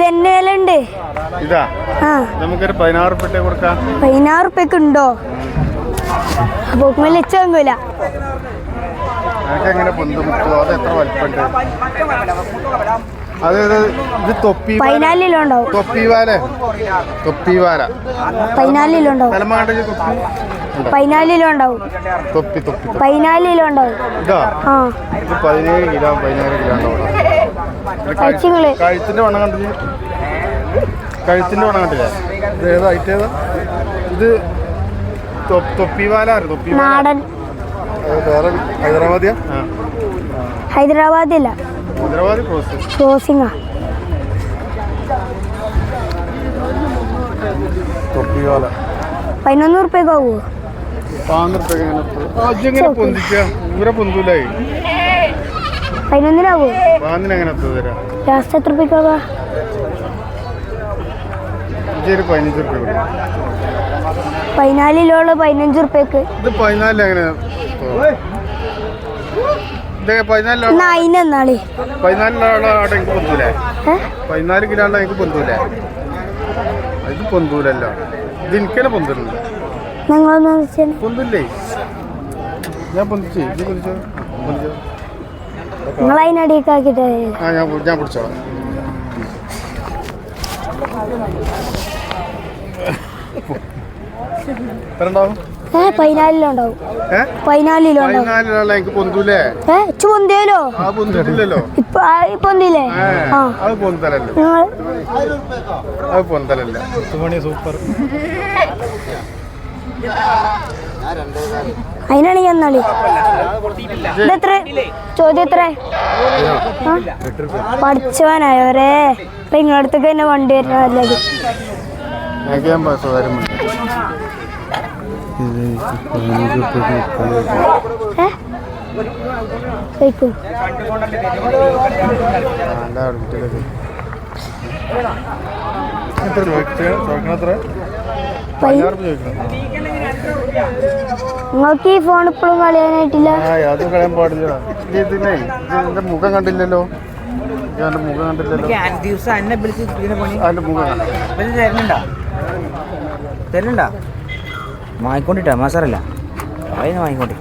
തന്നെ വില ഉണ്ട്. ഇതാ നമുക്കൊരു 16 റുപ്യ കൊടുക്കാം. 16 റുപ്യക്ക് ഉണ്ടോ? അപ്പൊ വെച്ചോങ്ങൂല. എങ്ങനെ പൊന്തും അത് എത്ര വലിപ്പുണ്ട്? അതായത് ഇത് തൊപ്പി 14 ഉണ്ടാവും. തൊപ്പിവാല 14 ഉണ്ടാവും. 14 ഉണ്ടാവും. തൊപ്പി 14 ഉണ്ടാവും. ഇതാ ഇത് 17 കിലോ ഉണ്ടാവും. കഴുത്തിന്റെ വണ്ണം കണ്ടില്ലേ? ഇത് ഏതാ ഐറ്റം ഏതാ? ഇത് തൊപ്പിവാല നാടൻ. ഹൈദരാബാദിയാ? ഹൈദരാബാദില്ല, ഹൈദരാബാദ് ക്രോസിംഗാ. തൊപ്പിവാല 11 റുപ്യക്ക് ആവുമോ? 11 റുപ്യ പൊന്തിക്ക ഇവരെ പൊന്തൂലായി. 11 എങ്ങനെ തരാം? ലാസ്റ്റ് എത്ര റുപ്യക്കാവാ? 15 റുപ്യ. 14 15 റുപ്യക്ക്. ഇത് 14 എങ്ങനെ? 14 കിലോ എനിക്ക് പൊന്തൂലേ? ഇത് പൊന്തൂലല്ലോ. ഇത് എനിക്കെന്നെ പൊന്തുന്നുണ്ട്. പൊന്തില്ലേ? ഞാൻ പൊന്തിച്ചേ. ഇത് പൊന്തിച്ചോ? നിങ്ങൾ അതിനടിയൊക്കെ ഞാൻ പിടിച്ചോളാം. എത്ര ഉണ്ടാവും? 14 ഉണ്ടാവും. 14 എനിക്ക് പൊന്തൂലേ? പൊന്തിയല്ലോ. പൊന്തിട്ടില്ലല്ലോ. ഇപ്പൊ പൊന്തില്ലേ? അത് പൊന്തലല്ലോ. അത് പൊന്തലല്ല. സൂപ്പർ. അതിനാണെങ്കിൽ എന്നാളി ഇതെത്ര? ചോദ്യം എത്ര? പഠിച്ചവനായവരെ നിങ്ങളുടെ അടുത്തേക്ക് തന്നെ വണ്ടി വരുന്ന നല്ലത്. നിങ്ങൾക്ക് ഈ ഫോൺ ഇപ്പോഴും കളയാനായിട്ടില്ല? അത് കളയാൻ പാടില്ല. ഇതിന്റെ മുഖം കണ്ടില്ലല്ലോ. തരുന്നുണ്ടാ വാങ്ങിക്കൊണ്ടിട്ടാ മാസാറല്ല വാങ്ങിക്കൊണ്ടി.